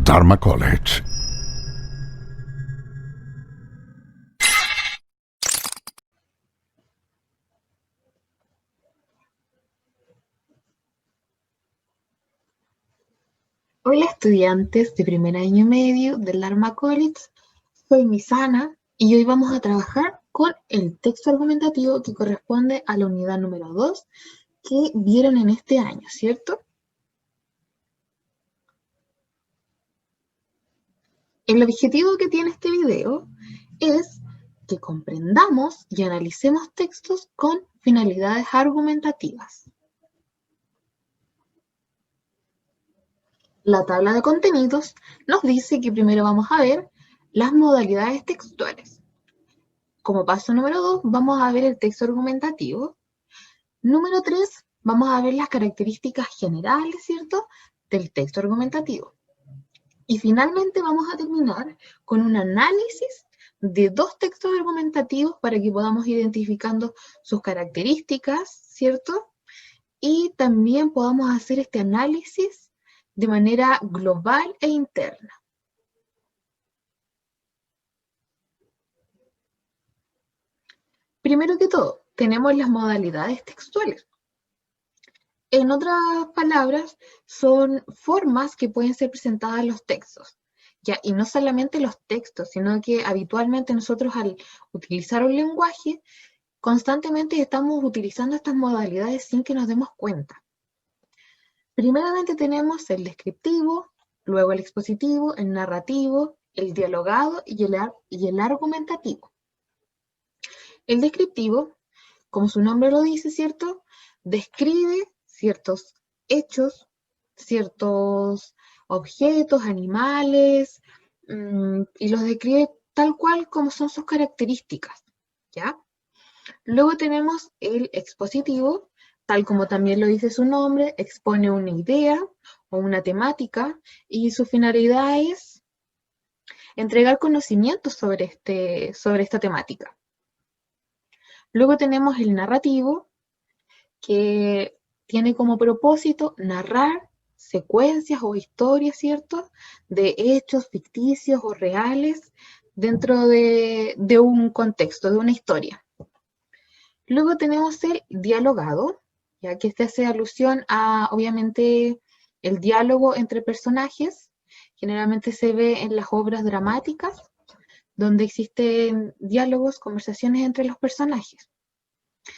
Dharma College. Hola estudiantes de primer año y medio del Dharma College, soy Misana y hoy vamos a trabajar con el texto argumentativo que corresponde a la unidad número 2 que vieron en este año, ¿cierto? El objetivo que tiene este video es que comprendamos y analicemos textos con finalidades argumentativas. La tabla de contenidos nos dice que primero vamos a ver las modalidades textuales. Como paso número 2 vamos a ver el texto argumentativo. Número 3 vamos a ver las características generales, ¿cierto?, del texto argumentativo. Y finalmente vamos a terminar con un análisis de dos textos argumentativos para que podamos ir identificando sus características, ¿cierto? Y también podamos hacer este análisis de manera global e interna. Primero que todo, tenemos las modalidades textuales. En otras palabras, son formas que pueden ser presentadas en los textos. ¿Ya? Y no solamente los textos, sino que habitualmente nosotros al utilizar un lenguaje, constantemente estamos utilizando estas modalidades sin que nos demos cuenta. Primeramente tenemos el descriptivo, luego el expositivo, el narrativo, el dialogado y el argumentativo. El descriptivo, como su nombre lo dice, ¿cierto?, describe ciertos hechos, ciertos objetos, animales, y los describe tal cual como son sus características, ¿ya? Luego tenemos el expositivo, tal como también lo dice su nombre, expone una idea o una temática y su finalidad es entregar conocimientos sobre esta temática. Luego tenemos el narrativo, que tiene como propósito narrar secuencias o historias, ¿cierto?, de hechos ficticios o reales dentro de un contexto, de una historia. Luego tenemos el dialogado, ya que este hace alusión a, obviamente, el diálogo entre personajes. Generalmente se ve en las obras dramáticas, donde existen diálogos, conversaciones entre los personajes.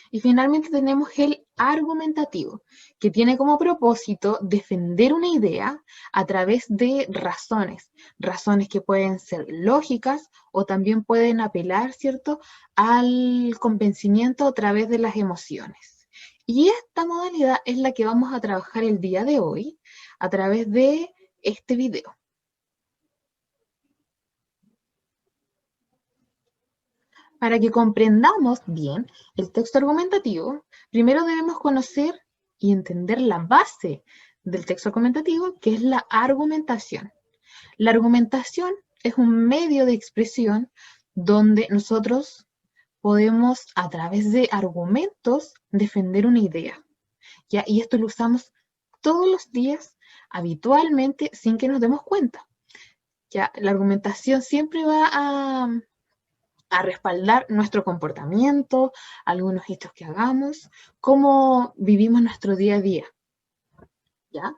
Y finalmente tenemos el argumentativo, que tiene como propósito defender una idea a través de razones que pueden ser lógicas o también pueden apelar, ¿cierto?, al convencimiento a través de las emociones. Y esta modalidad es la que vamos a trabajar el día de hoy a través de este video. Para que comprendamos bien el texto argumentativo, primero debemos conocer y entender la base del texto argumentativo, que es la argumentación. La argumentación es un medio de expresión donde nosotros podemos, a través de argumentos, defender una idea, ¿ya? Y esto lo usamos todos los días, habitualmente, sin que nos demos cuenta, ¿ya? La argumentación siempre va a respaldar nuestro comportamiento, algunos hechos que hagamos, cómo vivimos nuestro día a día, ¿ya?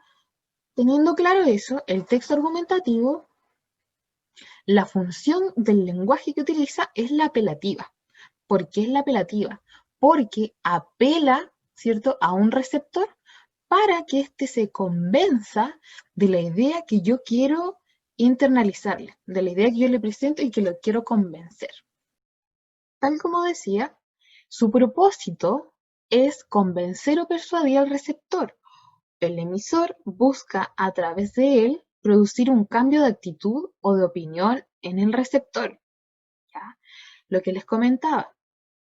Teniendo claro eso, el texto argumentativo, la función del lenguaje que utiliza es la apelativa. ¿Por qué es la apelativa? Porque apela, ¿cierto?, a un receptor para que éste se convenza de la idea que yo quiero internalizarle, de la idea que yo le presento y que lo quiero convencer. Tal como decía, su propósito es convencer o persuadir al receptor. El emisor busca a través de él producir un cambio de actitud o de opinión en el receptor, ¿ya? Lo que les comentaba,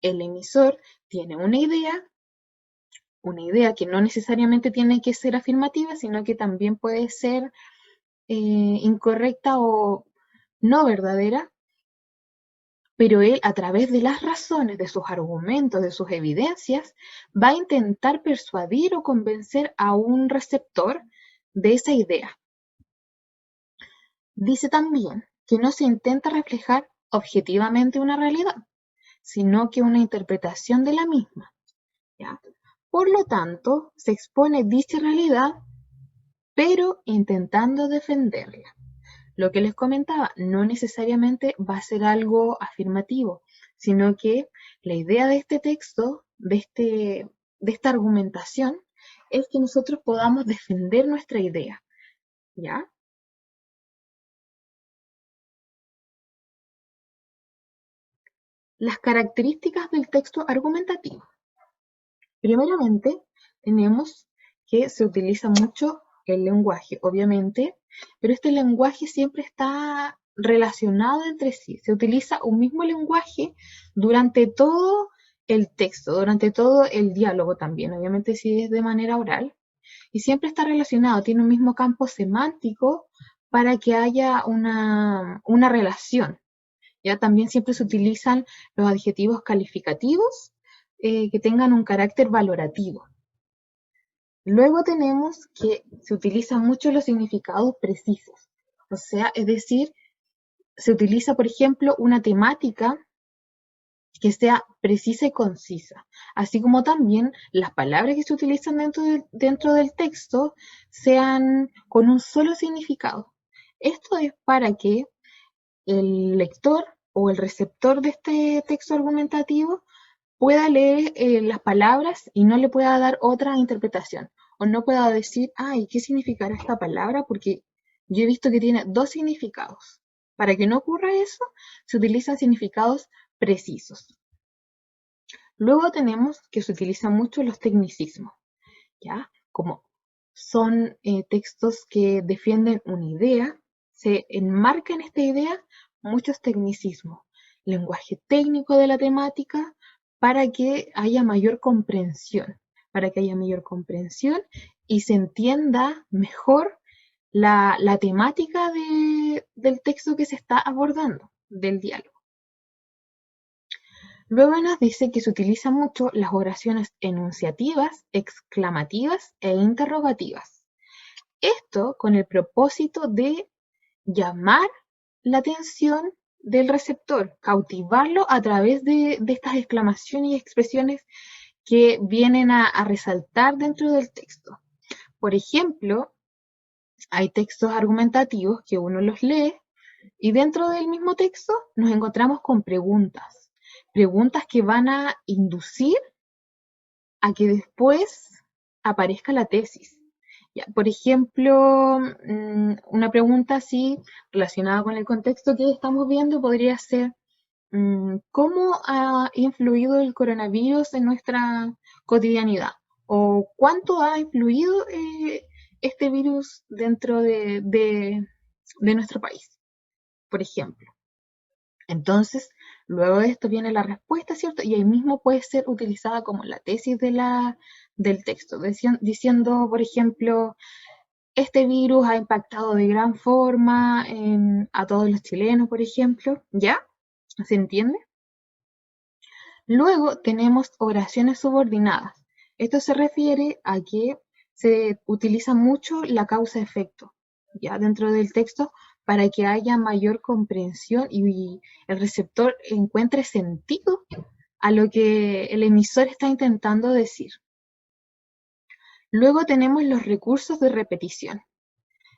el emisor tiene una idea que no necesariamente tiene que ser afirmativa, sino que también puede ser incorrecta o no verdadera, pero él, a través de las razones, de sus argumentos, de sus evidencias, va a intentar persuadir o convencer a un receptor de esa idea. Dice también que no se intenta reflejar objetivamente una realidad, sino que una interpretación de la misma, ¿ya? Por lo tanto, se expone dicha realidad, pero intentando defenderla. Lo que les comentaba, no necesariamente va a ser algo afirmativo, sino que la idea de este texto, de esta argumentación, es que nosotros podamos defender nuestra idea, ¿ya? Las características del texto argumentativo. Primeramente, tenemos que se utiliza mucho el lenguaje, obviamente, pero este lenguaje siempre está relacionado entre sí. Se utiliza un mismo lenguaje durante todo el texto, durante todo el diálogo también, obviamente si es de manera oral, y siempre está relacionado, tiene un mismo campo semántico para que haya una relación. Ya también siempre se utilizan los adjetivos calificativos que tengan un carácter valorativo. Luego tenemos que se utilizan mucho los significados precisos. O sea, es decir, se utiliza, por ejemplo, una temática que sea precisa y concisa, así como también las palabras que se utilizan dentro del texto sean con un solo significado. Esto es para que el lector o el receptor de este texto argumentativo pueda leer las palabras y no le pueda dar otra interpretación. O no pueda decir, ay, ¿qué significará esta palabra? Porque yo he visto que tiene dos significados. Para que no ocurra eso, se utilizan significados precisos. Luego tenemos que se utilizan mucho los tecnicismos, ¿ya? Como son textos que defienden una idea, se enmarca en esta idea muchos tecnicismos, lenguaje técnico de la temática para que haya mayor comprensión, y se entienda mejor la temática del texto que se está abordando, del diálogo. Luego nos dice que se utilizan mucho las oraciones enunciativas, exclamativas e interrogativas. Esto con el propósito de llamar la atención del receptor, cautivarlo a través de estas exclamaciones y expresiones que vienen a resaltar dentro del texto. Por ejemplo, hay textos argumentativos que uno los lee y dentro del mismo texto nos encontramos con preguntas que van a inducir a que después aparezca la tesis. Ya, por ejemplo, una pregunta así relacionada con el contexto que estamos viendo podría ser, ¿cómo ha influido el coronavirus en nuestra cotidianidad? ¿O cuánto ha influido este virus dentro de nuestro país, por ejemplo? Entonces, luego de esto viene la respuesta, ¿cierto? Y ahí mismo puede ser utilizada como la tesis del texto, diciendo, por ejemplo, este virus ha impactado de gran forma a todos los chilenos, por ejemplo, ¿ya? ¿Se entiende? Luego tenemos oraciones subordinadas. Esto se refiere a que se utiliza mucho la causa-efecto, ya dentro del texto, para que haya mayor comprensión y el receptor encuentre sentido a lo que el emisor está intentando decir. Luego tenemos los recursos de repetición.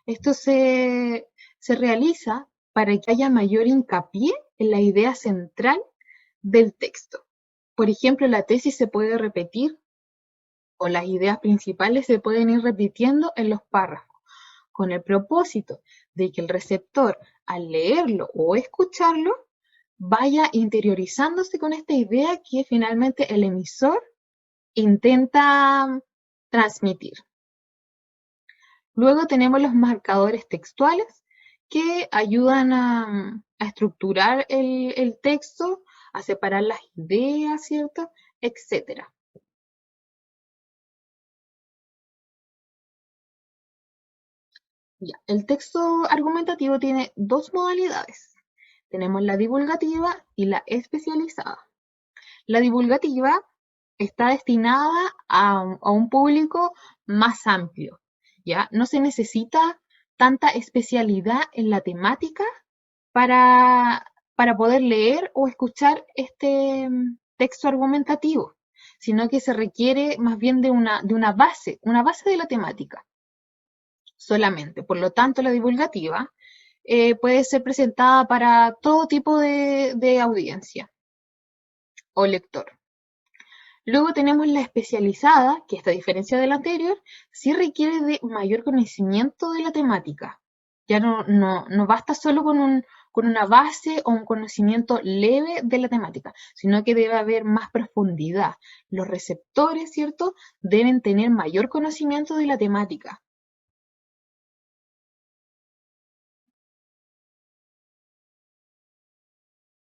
Esto se realiza para que haya mayor hincapié en la idea central del texto. Por ejemplo, la tesis se puede repetir o las ideas principales se pueden ir repitiendo en los párrafos, con el propósito de que el receptor, al leerlo o escucharlo, vaya interiorizándose con esta idea que finalmente el emisor intenta transmitir. Luego tenemos los marcadores textuales que ayudan a estructurar el texto, a separar las ideas, ¿cierto? Etcétera. Ya, el texto argumentativo tiene dos modalidades. Tenemos la divulgativa y la especializada. La divulgativa está destinada a un público más amplio, ¿ya? No se necesita tanta especialidad en la temática para, para poder leer o escuchar este texto argumentativo, sino que se requiere más bien de una base de la temática solamente. Por lo tanto, la divulgativa puede ser presentada para todo tipo de audiencia o lector. Luego tenemos la especializada, que esta, a diferencia de la anterior, sí requiere de mayor conocimiento de la temática. Ya no basta solo con una base o un conocimiento leve de la temática, sino que debe haber más profundidad. Los receptores, ¿cierto?, deben tener mayor conocimiento de la temática.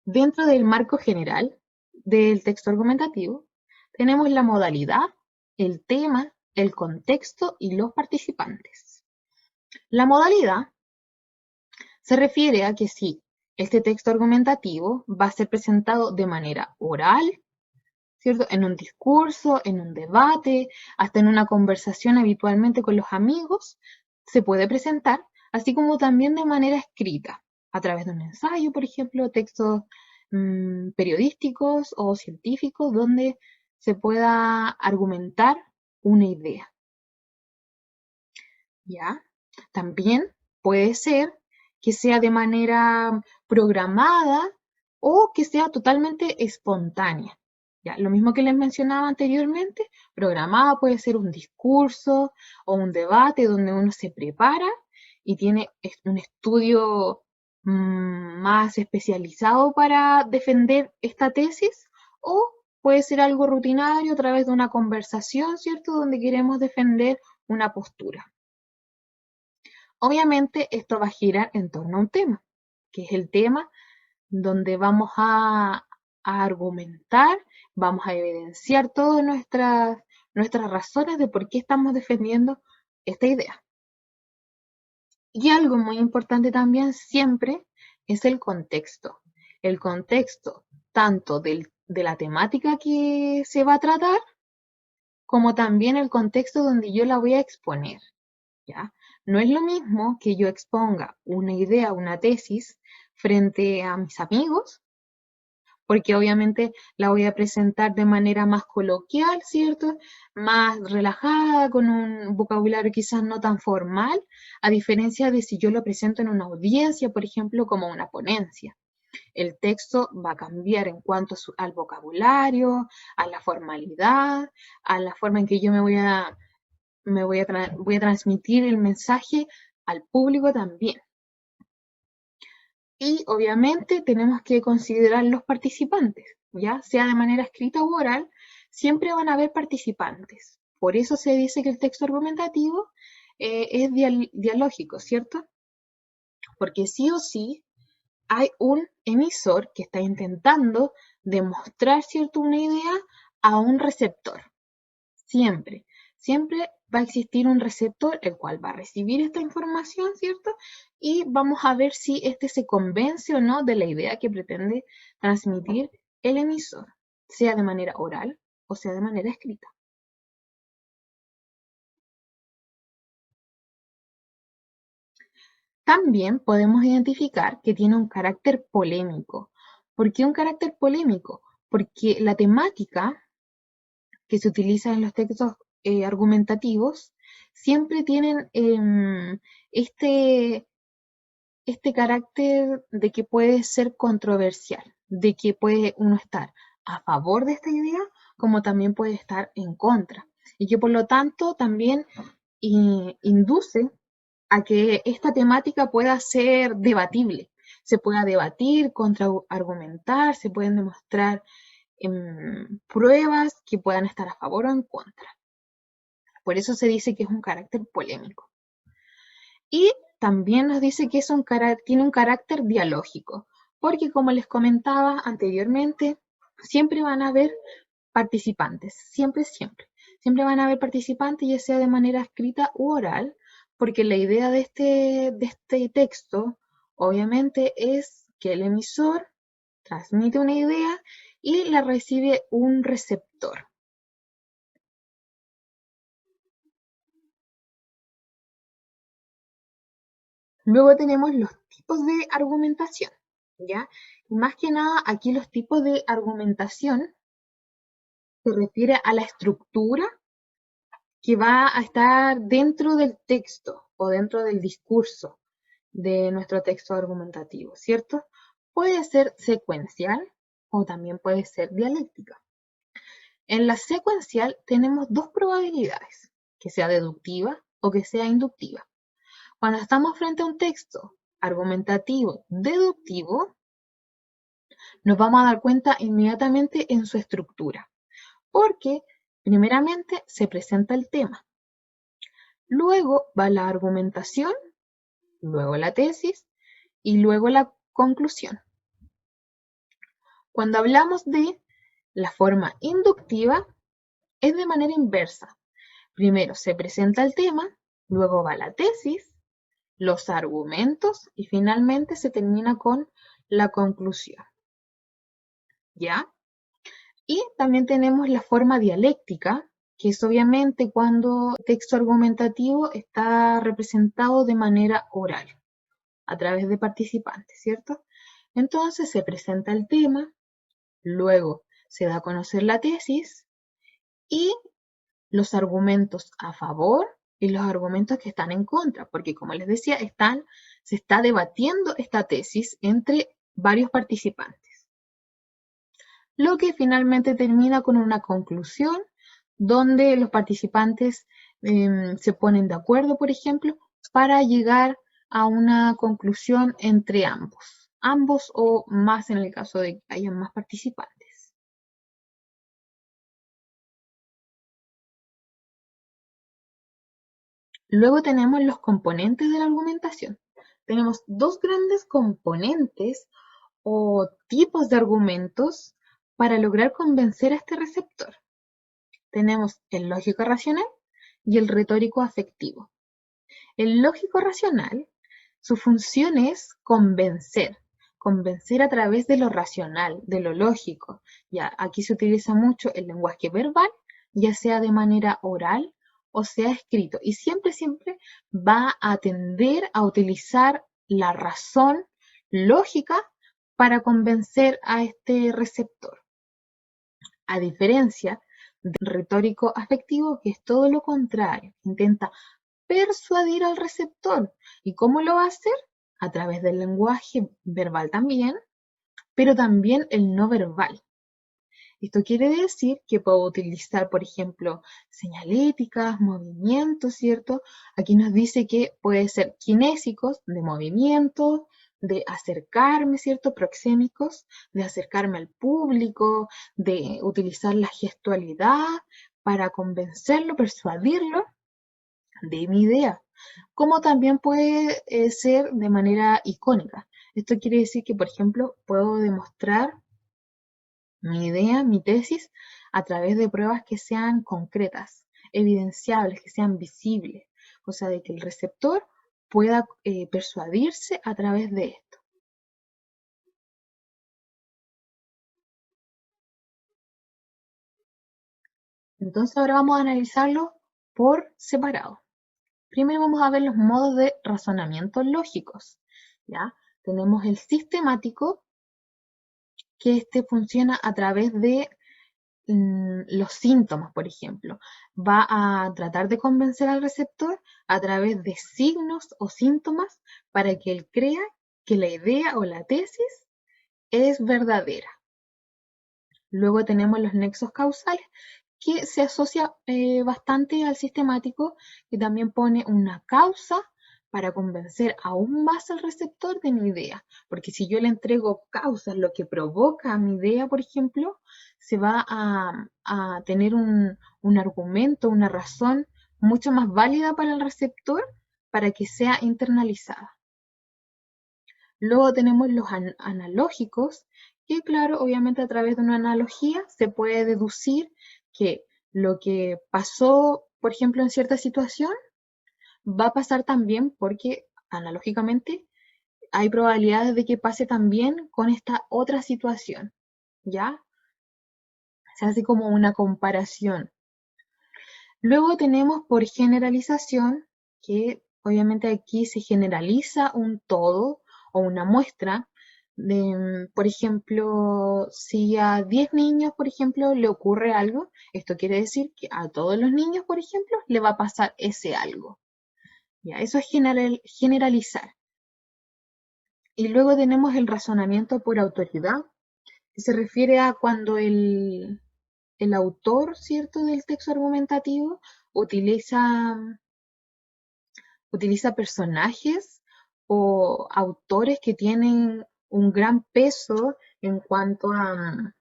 Dentro del marco general del texto argumentativo, tenemos la modalidad, el tema, el contexto y los participantes. La modalidad se refiere a que si este texto argumentativo va a ser presentado de manera oral, ¿cierto? En un discurso, en un debate, hasta en una conversación habitualmente con los amigos, se puede presentar, así como también de manera escrita, a través de un ensayo, por ejemplo, textos periodísticos o científicos, donde se pueda argumentar una idea. ¿Ya? También puede ser que sea de manera programada o que sea totalmente espontánea. ¿Ya? Lo mismo que les mencionaba anteriormente, programada puede ser un discurso o un debate donde uno se prepara y tiene un estudio más especializado para defender esta tesis, o puede ser algo rutinario a través de una conversación, ¿cierto?, donde queremos defender una postura. Obviamente esto va a girar en torno a un tema, que es el tema donde vamos a argumentar, vamos a evidenciar todas nuestras razones de por qué estamos defendiendo esta idea. Y algo muy importante también siempre es el contexto. El contexto tanto de la temática que se va a tratar, como también el contexto donde yo la voy a exponer. ¿Ya? No es lo mismo que yo exponga una idea, una tesis, frente a mis amigos, porque obviamente la voy a presentar de manera más coloquial, ¿cierto? Más relajada, con un vocabulario quizás no tan formal, a diferencia de si yo lo presento en una audiencia, por ejemplo, como una ponencia. El texto va a cambiar en cuanto al vocabulario, a la formalidad, a la forma en que yo voy a transmitir el mensaje al público también. Y obviamente tenemos que considerar los participantes, ya sea de manera escrita u oral, siempre van a haber participantes. Por eso se dice que el texto argumentativo es dialógico, ¿cierto? Porque sí o sí hay un emisor que está intentando demostrar, ¿cierto?, una idea a un receptor. Siempre, siempre va a existir un receptor el cual va a recibir esta información, ¿cierto? Y vamos a ver si este se convence o no de la idea que pretende transmitir el emisor, sea de manera oral o sea de manera escrita. También podemos identificar que tiene un carácter polémico. ¿Por qué un carácter polémico? Porque la temática que se utiliza en los textos argumentativos siempre tienen este carácter de que puede ser controversial, de que puede uno estar a favor de esta idea, como también puede estar en contra, y que por lo tanto también induce a que esta temática pueda ser debatible, se pueda debatir, contraargumentar, se pueden demostrar pruebas que puedan estar a favor o en contra. Por eso se dice que es un carácter polémico. Y también nos dice que tiene un carácter dialógico, porque como les comentaba anteriormente, siempre van a haber participantes, siempre, siempre. Siempre van a haber participantes, ya sea de manera escrita u oral, porque la idea de este texto, obviamente, es que el emisor transmite una idea y la recibe un receptor. Luego tenemos los tipos de argumentación, ¿ya? Y más que nada, aquí los tipos de argumentación se refiere a la estructura que va a estar dentro del texto o dentro del discurso de nuestro texto argumentativo, ¿cierto? Puede ser secuencial o también puede ser dialéctica. En la secuencial tenemos dos probabilidades, que sea deductiva o que sea inductiva. Cuando estamos frente a un texto argumentativo deductivo, nos vamos a dar cuenta inmediatamente en su estructura, porque primeramente se presenta el tema, luego va la argumentación, luego la tesis y luego la conclusión. Cuando hablamos de la forma inductiva, es de manera inversa. Primero se presenta el tema, luego va la tesis, los argumentos y finalmente se termina con la conclusión. ¿Ya? Y también tenemos la forma dialéctica, que es obviamente cuando el texto argumentativo está representado de manera oral, a través de participantes, ¿cierto? Entonces se presenta el tema, luego se da a conocer la tesis y los argumentos a favor y los argumentos que están en contra, porque como les decía, se está debatiendo esta tesis entre varios participantes. Lo que finalmente termina con una conclusión donde los participantes se ponen de acuerdo, por ejemplo, para llegar a una conclusión entre ambos o más en el caso de que haya más participantes. Luego tenemos los componentes de la argumentación. Tenemos dos grandes componentes o tipos de argumentos para lograr convencer a este receptor. Tenemos el lógico racional y el retórico afectivo. El lógico racional, su función es convencer a través de lo racional, de lo lógico. Ya, aquí se utiliza mucho el lenguaje verbal, ya sea de manera oral o sea escrito. Y siempre va a tender a utilizar la razón lógica para convencer a este receptor. A diferencia del retórico afectivo, que es todo lo contrario, intenta persuadir al receptor. ¿Y cómo lo va a hacer? A través del lenguaje verbal también, pero también el no verbal. Esto quiere decir que puedo utilizar, por ejemplo, señaléticas, movimientos, ¿cierto? Aquí nos dice que puede ser kinésicos, de movimiento, de acercarme, ¿cierto? Proxémicos, de acercarme al público, de utilizar la gestualidad para convencerlo, persuadirlo de mi idea, como también puede ser de manera icónica. Esto quiere decir que, por ejemplo, puedo demostrar mi idea, mi tesis, a través de pruebas que sean concretas, evidenciables, que sean visibles, o sea, de que el receptor pueda persuadirse a través de esto. Entonces ahora vamos a analizarlo por separado. Primero vamos a ver los modos de razonamiento lógicos, ¿ya? Tenemos el sistemático, que este funciona a través de los síntomas, por ejemplo. Va a tratar de convencer al receptor a través de signos o síntomas para que él crea que la idea o la tesis es verdadera. Luego tenemos los nexos causales, que se asocia bastante al sistemático, que también pone una causa para convencer aún más al receptor de mi idea. Porque si yo le entrego causas, lo que provoca mi idea, por ejemplo, se va a tener un argumento, una razón mucho más válida para el receptor para que sea internalizada. Luego tenemos los analógicos, que claro, obviamente a través de una analogía se puede deducir que lo que pasó, por ejemplo, en cierta situación, va a pasar también porque analógicamente hay probabilidades de que pase también con esta otra situación, ¿ya? Se hace como una comparación. Luego tenemos por generalización, que Obviamente aquí se generaliza un todo o una muestra de, por ejemplo, si a 10 niños, por ejemplo, le ocurre algo, esto quiere decir que a todos los niños, por ejemplo, le va a pasar ese algo. Ya, eso es generalizar. Y luego tenemos el razonamiento por autoridad, que se refiere a cuando el autor, ¿cierto?, del texto argumentativo utiliza, utiliza personajes o autores que tienen un gran peso en cuanto a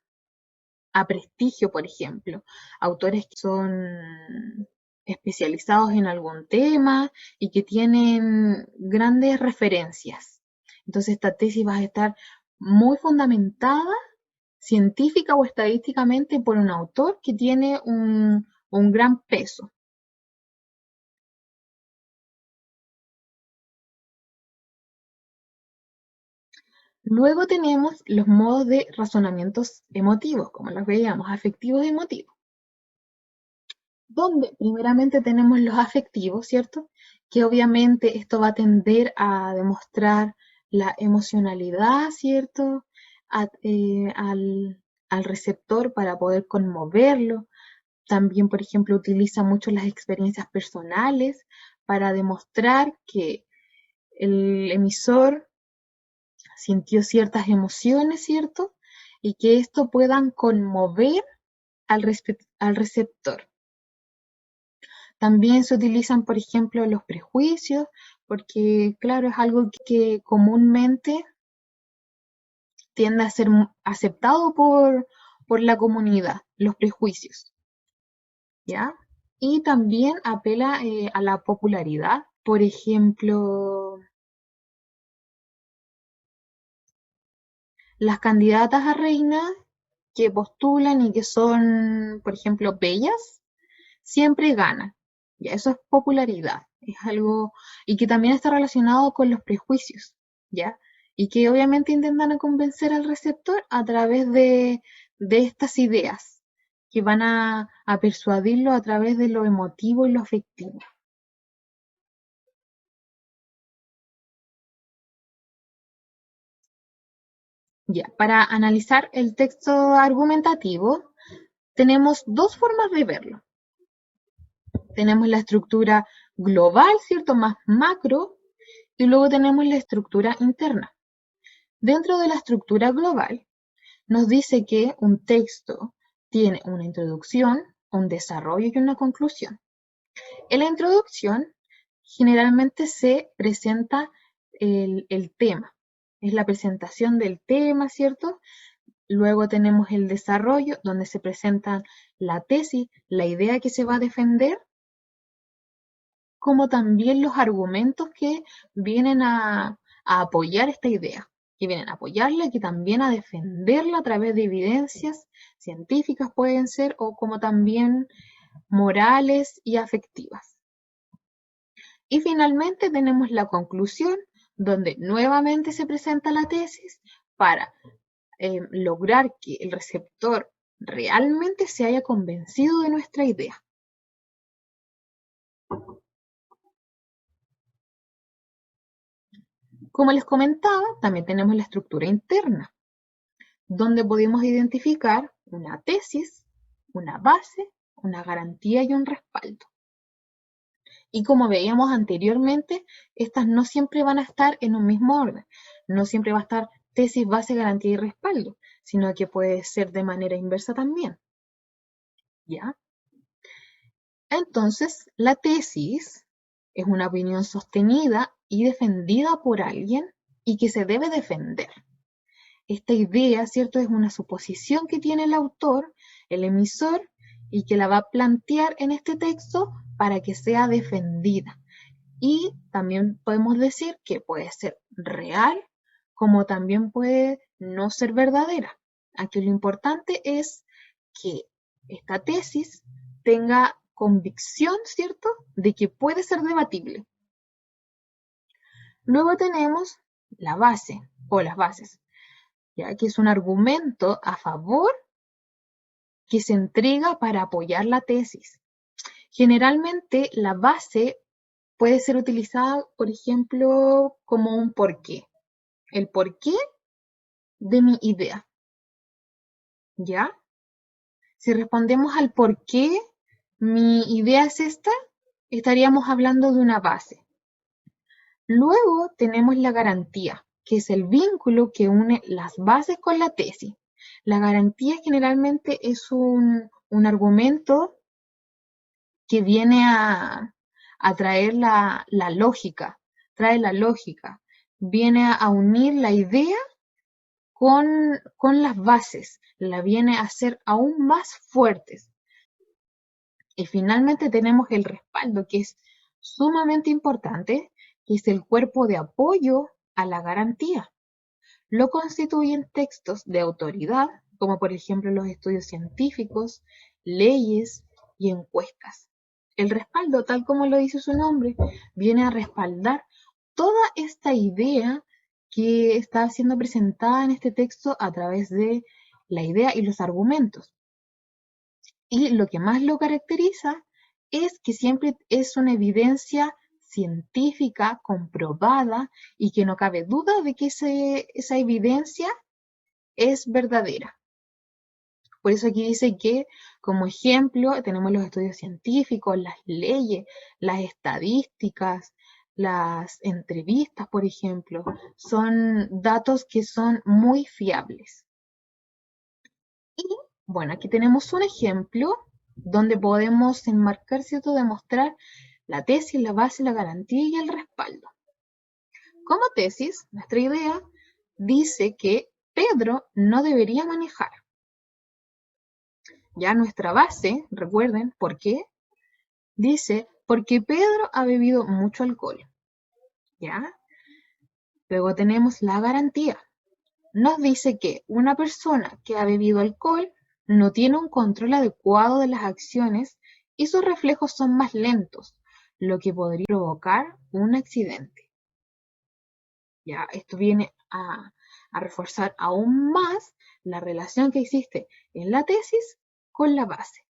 prestigio, por ejemplo. Autores que son especializados en algún tema y que tienen grandes referencias. Entonces esta tesis va a estar muy fundamentada científica o estadísticamente por un autor que tiene un gran peso. Luego tenemos los modos de razonamientos emotivos, como los veíamos, afectivos y emotivos, donde primeramente tenemos los afectivos, ¿cierto? Que obviamente esto va a tender a demostrar la emocionalidad, ¿cierto? Al receptor para poder conmoverlo. También, por ejemplo, utiliza mucho las experiencias personales para demostrar que el emisor sintió ciertas emociones, ¿cierto? Y que esto puedan conmover al receptor. También se utilizan, por ejemplo, los prejuicios, porque, claro, es algo que comúnmente tiende a ser aceptado por la comunidad, los prejuicios, ¿ya? Y también apela a la popularidad. Por ejemplo, las candidatas a reina que postulan y que son, por ejemplo, bellas, siempre ganan. Ya, eso es popularidad. Es algo, y que también está relacionado con los prejuicios, ¿ya? Y que obviamente intentan convencer al receptor a través de estas ideas, que van a persuadirlo a través de lo emotivo y lo afectivo. Ya, para analizar el texto argumentativo, tenemos dos formas de verlo. Tenemos la estructura global, ¿cierto? Más macro, y luego tenemos la estructura interna. Dentro de la estructura global, nos dice que un texto tiene una introducción, un desarrollo y una conclusión. En la introducción, generalmente se presenta el tema. Es la presentación del tema, ¿cierto? Luego tenemos el desarrollo, donde se presenta la tesis, la idea que se va a defender, como también los argumentos que vienen a apoyar esta idea, que vienen a apoyarla y que también a defenderla a través de evidencias científicas pueden ser, o como también morales y afectivas. Y finalmente tenemos la conclusión, donde nuevamente se presenta la tesis para lograr que el receptor realmente se haya convencido de nuestra idea. Como les comentaba, también tenemos la estructura interna, donde podemos identificar una tesis, una base, una garantía y un respaldo. Y como veíamos anteriormente, estas no siempre van a estar en un mismo orden. No siempre va a estar tesis, base, garantía y respaldo, sino que puede ser de manera inversa también. ¿Ya? Entonces, la tesis es una opinión sostenida y defendida por alguien y que se debe defender. Esta idea, ¿cierto?, es una suposición que tiene el autor, el emisor, y que la va a plantear en este texto para que sea defendida. Y también podemos decir que puede ser real, como también puede no ser verdadera. Aquí lo importante es que esta tesis tenga convicción, ¿cierto?, de que puede ser debatible. Luego tenemos la base o las bases, ya que es un argumento a favor que se entrega para apoyar la tesis. Generalmente la base puede ser utilizada, por ejemplo, como un porqué. El porqué de mi idea, ¿ya? Si respondemos al por qué mi idea es esta, estaríamos hablando de una base. Luego tenemos la garantía, que es el vínculo que une las bases con la tesis. La garantía generalmente es un argumento que viene a traer la lógica, trae la lógica, viene a unir la idea con las bases, la viene a hacer aún más fuertes. Y finalmente tenemos el respaldo, que es sumamente importante, que es el cuerpo de apoyo a la garantía. Lo constituyen textos de autoridad, como por ejemplo los estudios científicos, leyes y encuestas. El respaldo, tal como lo dice su nombre, viene a respaldar toda esta idea que está siendo presentada en este texto a través de la idea y los argumentos. Y lo que más lo caracteriza es que siempre es una evidencia científica comprobada y que no cabe duda de que esa evidencia es verdadera. Por eso aquí dice que como ejemplo tenemos los estudios científicos, las leyes, las estadísticas, las entrevistas, por ejemplo, son datos que son muy fiables. Y bueno, aquí tenemos un ejemplo donde podemos enmarcar, ¿cierto?, demostrar la tesis, la base, la garantía y el respaldo. Como tesis, nuestra idea dice que Pedro no debería manejar. Ya nuestra base, recuerden, ¿por qué? Dice, porque Pedro ha bebido mucho alcohol. ¿Ya? Luego tenemos la garantía. Nos dice que una persona que ha bebido alcohol no tiene un control adecuado de las acciones y sus reflejos son más lentos, lo que podría provocar un accidente. Ya, esto viene a reforzar aún más la relación que existe en la tesis con la base.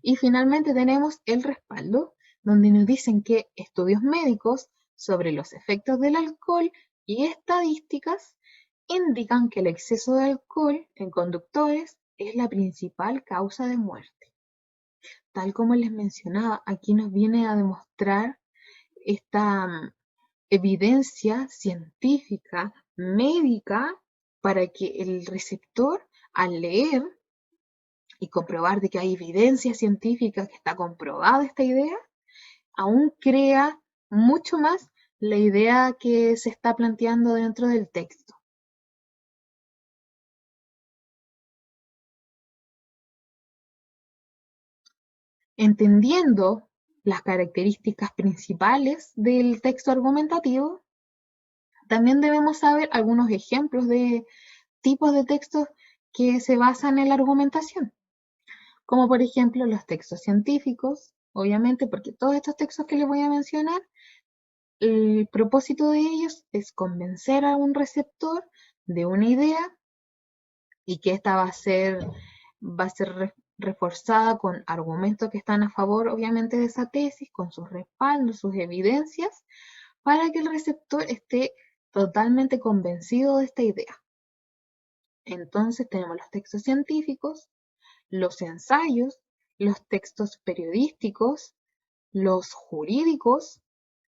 Y finalmente tenemos el respaldo, donde nos dicen que estudios médicos sobre los efectos del alcohol y estadísticas indican que el exceso de alcohol en conductores es la principal causa de muerte. Tal como les mencionaba, aquí nos viene a demostrar esta evidencia científica, médica, para que el receptor, al leer y comprobar de que hay evidencia científica que está comprobada esta idea, aún crea mucho más la idea que se está planteando dentro del texto. Entendiendo las características principales del texto argumentativo, también debemos saber algunos ejemplos de tipos de textos que se basan en la argumentación, como por ejemplo los textos científicos, obviamente porque todos estos textos que les voy a mencionar, el propósito de ellos es convencer a un receptor de una idea y que esta va a ser reforzada con argumentos que están a favor, obviamente, de esa tesis, con sus respaldos, sus evidencias, para que el receptor esté totalmente convencido de esta idea. Entonces tenemos los textos científicos, los ensayos, los textos periodísticos, los jurídicos,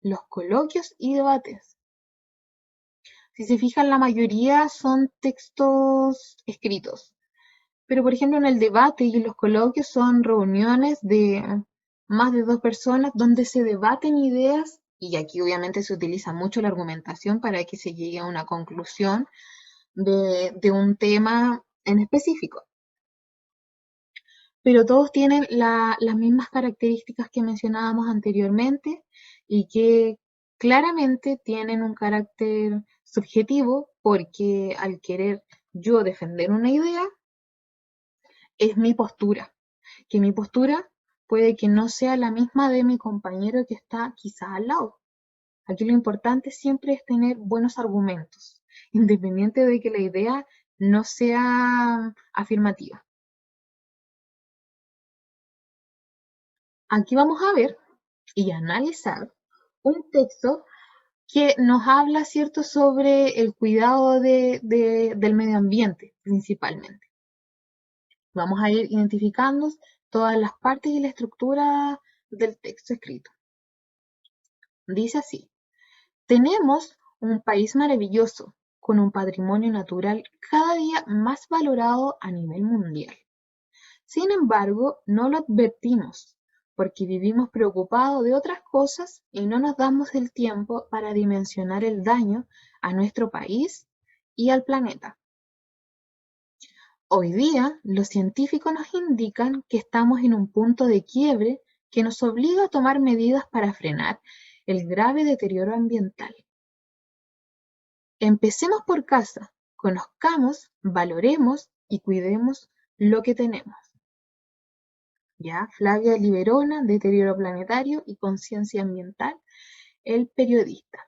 los coloquios y debates. Si se fijan, la mayoría son textos escritos. Pero, por ejemplo, en el debate y en los coloquios son reuniones de más de 2 personas donde se debaten ideas y aquí obviamente se utiliza mucho la argumentación para que se llegue a una conclusión de un tema en específico. Pero todos tienen las mismas características que mencionábamos anteriormente y que claramente tienen un carácter subjetivo porque al querer yo defender una idea, es mi postura, que mi postura puede que no sea la misma de mi compañero que está quizás al lado. Aquí lo importante siempre es tener buenos argumentos, independiente de que la idea no sea afirmativa. Aquí vamos a ver y analizar un texto que nos habla, ¿cierto?, sobre el cuidado del medio ambiente, principalmente. Vamos a ir identificando todas las partes y la estructura del texto escrito. Dice así: tenemos un país maravilloso, con un patrimonio natural cada día más valorado a nivel mundial. Sin embargo, no lo advertimos, porque vivimos preocupados de otras cosas y no nos damos el tiempo para dimensionar el daño a nuestro país y al planeta. Hoy día, los científicos nos indican que estamos en un punto de quiebre que nos obliga a tomar medidas para frenar el grave deterioro ambiental. Empecemos por casa, conozcamos, valoremos y cuidemos lo que tenemos. ¿Ya? Flavia Liberona, Deterioro Planetario y Conciencia Ambiental, el periodista.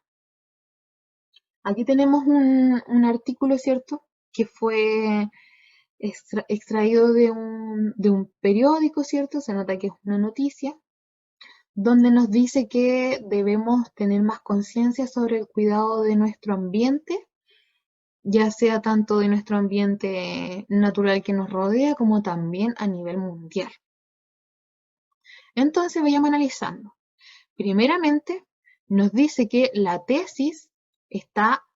Aquí tenemos un artículo, ¿cierto?, que fue extraído de un periódico, ¿cierto? Se nota que es una noticia, donde nos dice que debemos tener más conciencia sobre el cuidado de nuestro ambiente, ya sea tanto de nuestro ambiente natural que nos rodea, como también a nivel mundial. Entonces vayamos analizando. Primeramente, nos dice que la tesis está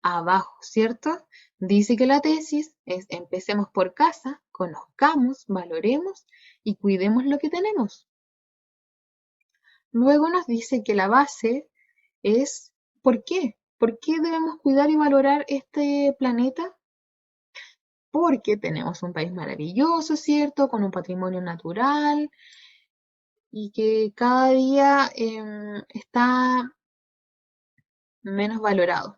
abajo, ¿cierto? Dice que la tesis es: empecemos por casa, conozcamos, valoremos y cuidemos lo que tenemos. Luego nos dice que la base es: ¿por qué? ¿Por qué debemos cuidar y valorar este planeta? Porque tenemos un país maravilloso, ¿cierto?, con un patrimonio natural y que cada día está menos valorado,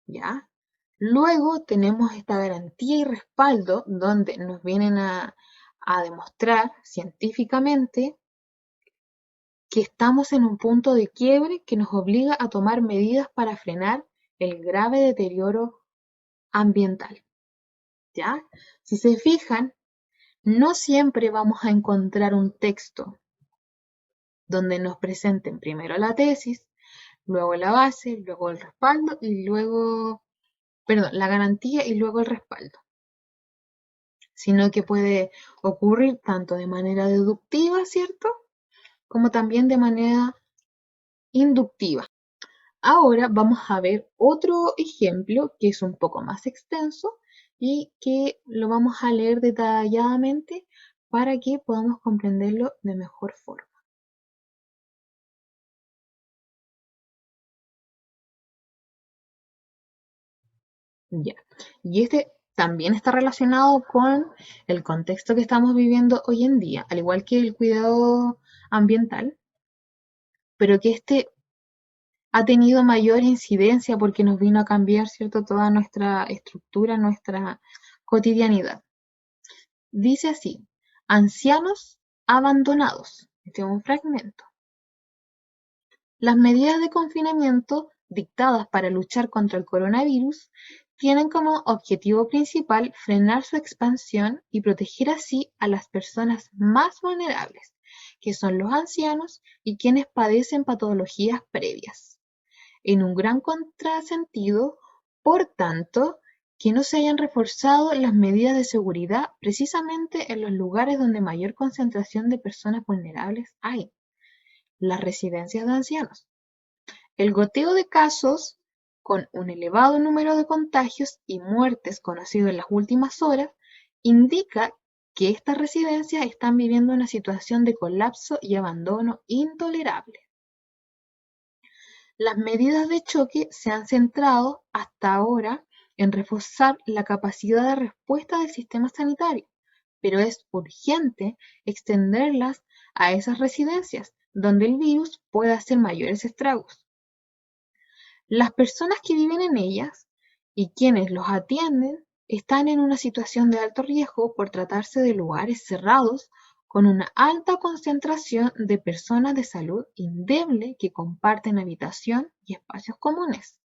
¿ya? Luego tenemos esta garantía y respaldo donde nos vienen a demostrar científicamente que estamos en un punto de quiebre que nos obliga a tomar medidas para frenar el grave deterioro ambiental, ¿ya? Si se fijan, no siempre vamos a encontrar un texto donde nos presenten primero la tesis, luego la base, luego el respaldo y luego, perdón, la garantía y luego el respaldo, sino que puede ocurrir tanto de manera deductiva, ¿cierto?, como también de manera inductiva. Ahora vamos a ver otro ejemplo que es un poco más extenso y que lo vamos a leer detalladamente para que podamos comprenderlo de mejor forma. Ya. Y este también está relacionado con el contexto que estamos viviendo hoy en día, al igual que el cuidado ambiental, pero que este ha tenido mayor incidencia porque nos vino a cambiar, ¿cierto?, toda nuestra estructura, nuestra cotidianidad. Dice así: ancianos abandonados. Este es un fragmento. Las medidas de confinamiento dictadas para luchar contra el coronavirus tienen como objetivo principal frenar su expansión y proteger así a las personas más vulnerables, que son los ancianos y quienes padecen patologías previas. En un gran contrasentido, por tanto, que no se hayan reforzado las medidas de seguridad precisamente en los lugares donde mayor concentración de personas vulnerables hay, las residencias de ancianos. El goteo de casos, con un elevado número de contagios y muertes conocido en las últimas horas, indica que estas residencias están viviendo una situación de colapso y abandono intolerable. Las medidas de choque se han centrado hasta ahora en reforzar la capacidad de respuesta del sistema sanitario, pero es urgente extenderlas a esas residencias donde el virus puede hacer mayores estragos. Las personas que viven en ellas y quienes los atienden están en una situación de alto riesgo por tratarse de lugares cerrados con una alta concentración de personas de salud endeble que comparten habitación y espacios comunes.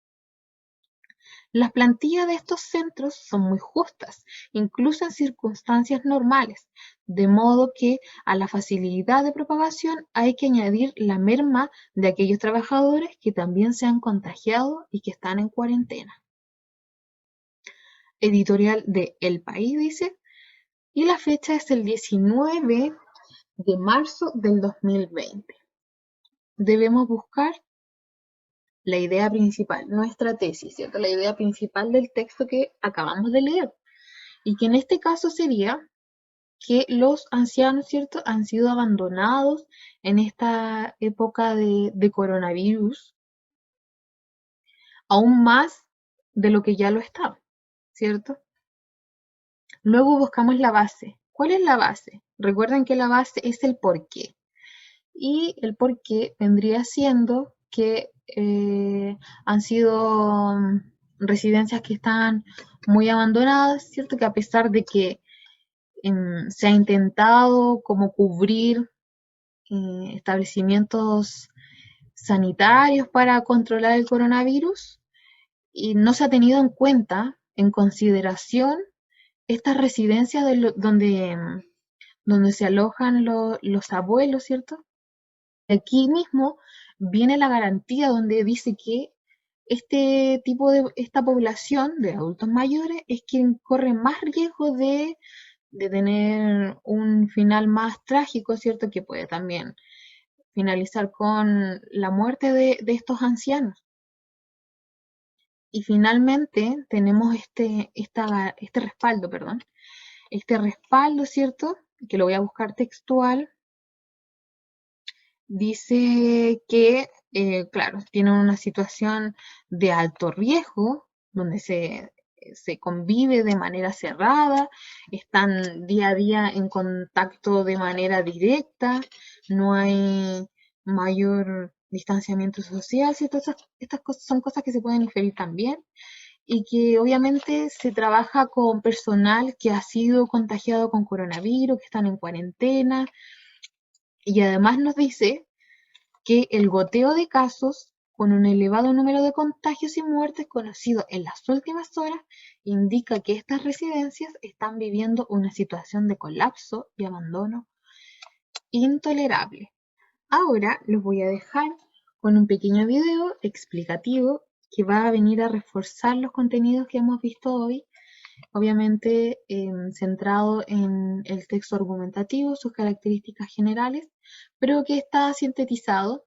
Las plantillas de estos centros son muy justas, incluso en circunstancias normales, de modo que a la facilidad de propagación hay que añadir la merma de aquellos trabajadores que también se han contagiado y que están en cuarentena. Editorial de El País dice, y la fecha es el 19 de marzo del 2020. Debemos buscar la idea principal, nuestra tesis, ¿cierto? La idea principal del texto que acabamos de leer. Y que en este caso sería que los ancianos, ¿cierto?, han sido abandonados en esta época de coronavirus, aún más de lo que ya lo estaba, ¿cierto? Luego buscamos la base. ¿Cuál es la base? Recuerden que la base es el porqué. Y el porqué vendría siendo que han sido residencias que están muy abandonadas, ¿cierto? Que a pesar de que se ha intentado como cubrir establecimientos sanitarios para controlar el coronavirus y no se ha tenido en cuenta, en consideración, estas residencias donde se alojan los abuelos, ¿cierto? Aquí mismo viene la garantía donde dice que esta población de adultos mayores es quien corre más riesgo de tener un final más trágico, ¿cierto? Que puede también finalizar con la muerte de estos ancianos. Y finalmente tenemos este respaldo, perdón. Este respaldo, ¿cierto? Que lo voy a buscar textual. Dice que, claro, tienen una situación de alto riesgo, donde se convive de manera cerrada, están día a día en contacto de manera directa, no hay mayor distanciamiento social, ¿cierto? Estas cosas son cosas que se pueden inferir también y que obviamente se trabaja con personal que ha sido contagiado con coronavirus, que están en cuarentena, y además nos dice que el goteo de casos con un elevado número de contagios y muertes conocido en las últimas horas indica que estas residencias están viviendo una situación de colapso y abandono intolerable. Ahora los voy a dejar con un pequeño video explicativo que va a venir a reforzar los contenidos que hemos visto hoy, obviamente centrado en el texto argumentativo, sus características generales, pero que está sintetizado.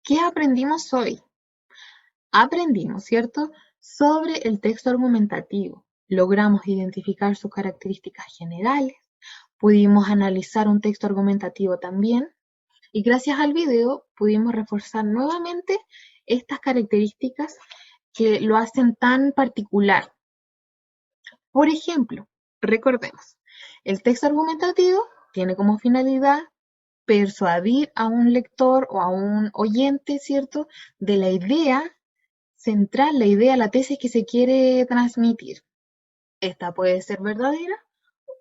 ¿Qué aprendimos hoy? Aprendimos, ¿cierto?, sobre el texto argumentativo. Logramos identificar sus características generales, pudimos analizar un texto argumentativo también, y gracias al video pudimos reforzar nuevamente estas características que lo hacen tan particular. Por ejemplo, recordemos, el texto argumentativo tiene como finalidad persuadir a un lector o a un oyente, ¿cierto?, de la idea central, la idea, la tesis que se quiere transmitir. Esta puede ser verdadera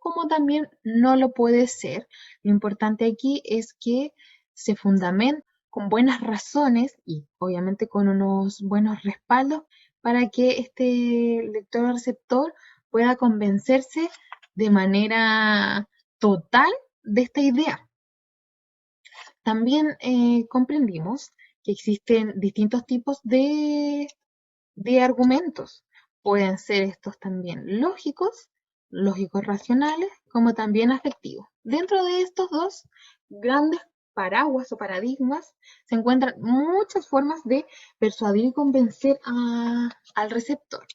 como también no lo puede ser. Lo importante aquí es que se fundamente con buenas razones y obviamente con unos buenos respaldos para que este lector o receptor pueda convencerse de manera total de esta idea. También comprendimos que existen distintos tipos de argumentos. Pueden ser estos también lógicos lógicos racionales, como también afectivos. Dentro de estos dos grandes paraguas o paradigmas se encuentran muchas formas de persuadir y convencer al receptor.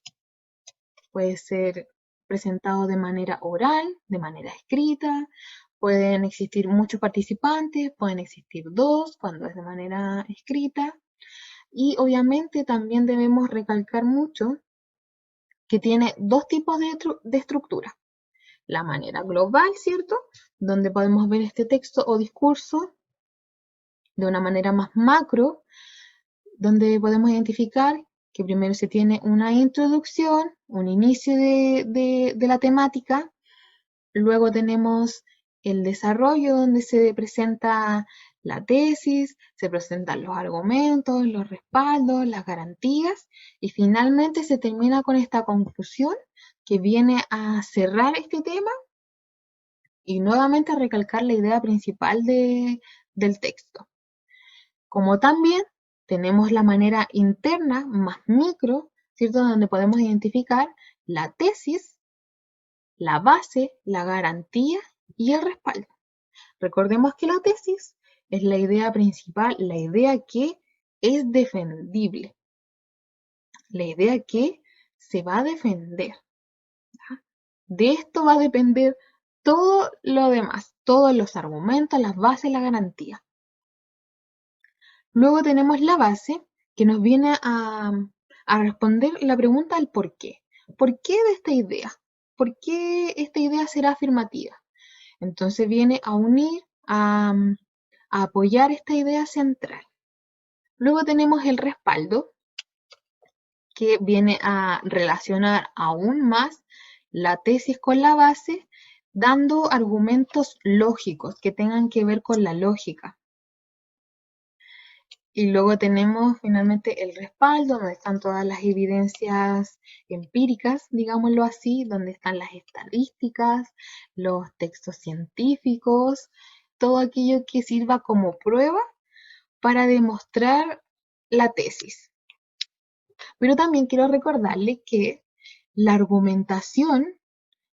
Puede ser presentado de manera oral, de manera escrita, pueden existir muchos participantes, pueden existir dos cuando es de manera escrita. Y obviamente también debemos recalcar mucho que tiene dos tipos de estructura. La manera global, ¿cierto? Donde podemos ver este texto o discurso de una manera más macro, donde podemos identificar que primero se tiene una introducción, un inicio de la temática, luego tenemos el desarrollo donde se presenta la tesis, se presentan los argumentos, los respaldos, las garantías y finalmente se termina con esta conclusión que viene a cerrar este tema y nuevamente a recalcar la idea principal del texto. Como también tenemos la manera interna más micro, ¿cierto? Donde podemos identificar la tesis, la base, la garantía y el respaldo. Recordemos que la tesis es la idea principal, la idea que es defendible, la idea que se va a defender. De esto va a depender todo lo demás, todos los argumentos, las bases, la garantía. Luego tenemos la base que nos viene a responder la pregunta del por qué. ¿Por qué de esta idea? ¿Por qué esta idea será afirmativa? Entonces viene a unir, a apoyar esta idea central. Luego tenemos el respaldo, que viene a relacionar aún más la tesis con la base, dando argumentos lógicos que tengan que ver con la lógica. Y luego tenemos finalmente el respaldo, donde están todas las evidencias empíricas, digámoslo así, donde están las estadísticas, los textos científicos, todo aquello que sirva como prueba para demostrar la tesis. Pero también quiero recordarle que la argumentación,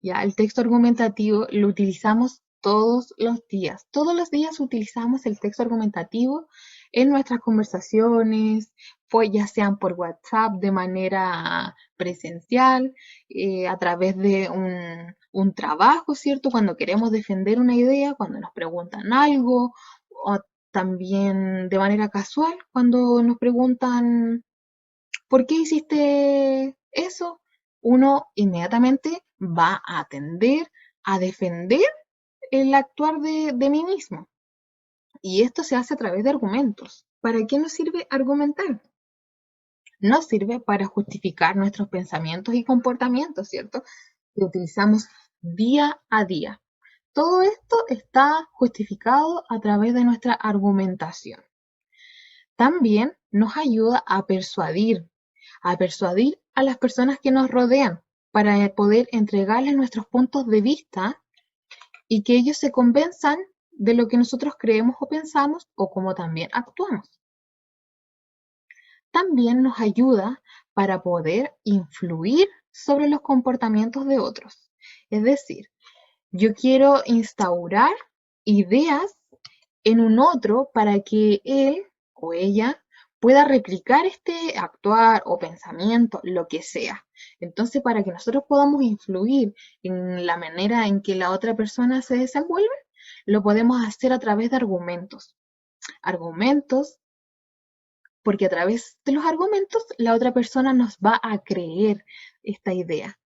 ya el texto argumentativo, lo utilizamos todos los días. Todos los días utilizamos el texto argumentativo en nuestras conversaciones, pues ya sean por WhatsApp de manera presencial, a través de un trabajo, ¿cierto? Cuando queremos defender una idea, cuando nos preguntan algo, o también de manera casual, cuando nos preguntan ¿por qué hiciste eso? Uno inmediatamente va a atender a defender el actuar de mí mismo. Y esto se hace a través de argumentos. ¿Para qué nos sirve argumentar? Nos sirve para justificar nuestros pensamientos y comportamientos, ¿cierto? Que utilizamos día a día. Todo esto está justificado a través de nuestra argumentación. También nos ayuda a persuadir a las personas que nos rodean para poder entregarles nuestros puntos de vista y que ellos se convenzan de lo que nosotros creemos o pensamos o cómo también actuamos. También nos ayuda para poder influir sobre los comportamientos de otros. Es decir, yo quiero instaurar ideas en un otro para que él o ella pueda replicar este actuar o pensamiento, lo que sea. Entonces, para que nosotros podamos influir en la manera en que la otra persona se desenvuelve, lo podemos hacer a través de argumentos. Argumentos, porque a través de los argumentos la otra persona nos va a creer esta idea.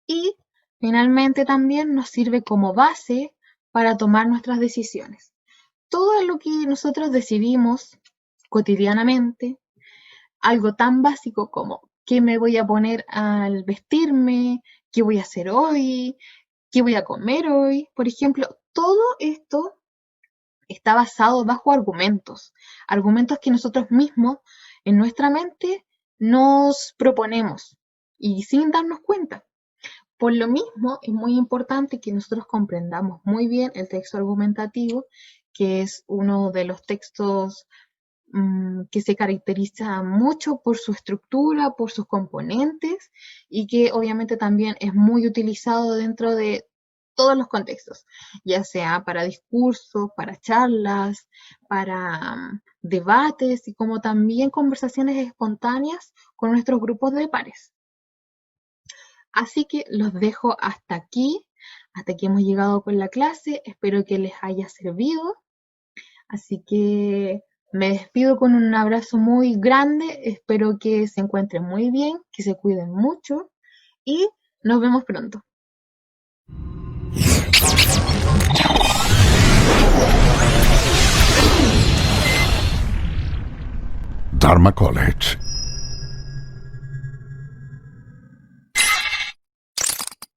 Y finalmente también nos sirve como base para tomar nuestras decisiones. Todo lo que nosotros decidimos cotidianamente, algo tan básico como qué me voy a poner al vestirme, qué voy a hacer hoy, qué voy a comer hoy, por ejemplo, todo esto está basado bajo argumentos, argumentos que nosotros mismos en nuestra mente nos proponemos y sin darnos cuenta. Por lo mismo, es muy importante que nosotros comprendamos muy bien el texto argumentativo, que es uno de los textos que se caracteriza mucho por su estructura, por sus componentes y que obviamente también es muy utilizado dentro de todos los contextos, ya sea para discursos, para charlas, para debates y como también conversaciones espontáneas con nuestros grupos de pares. Así que los dejo hasta aquí hemos llegado con la clase, espero que les haya servido. Así que me despido con un abrazo muy grande, espero que se encuentren muy bien, que se cuiden mucho y nos vemos pronto. Dharma College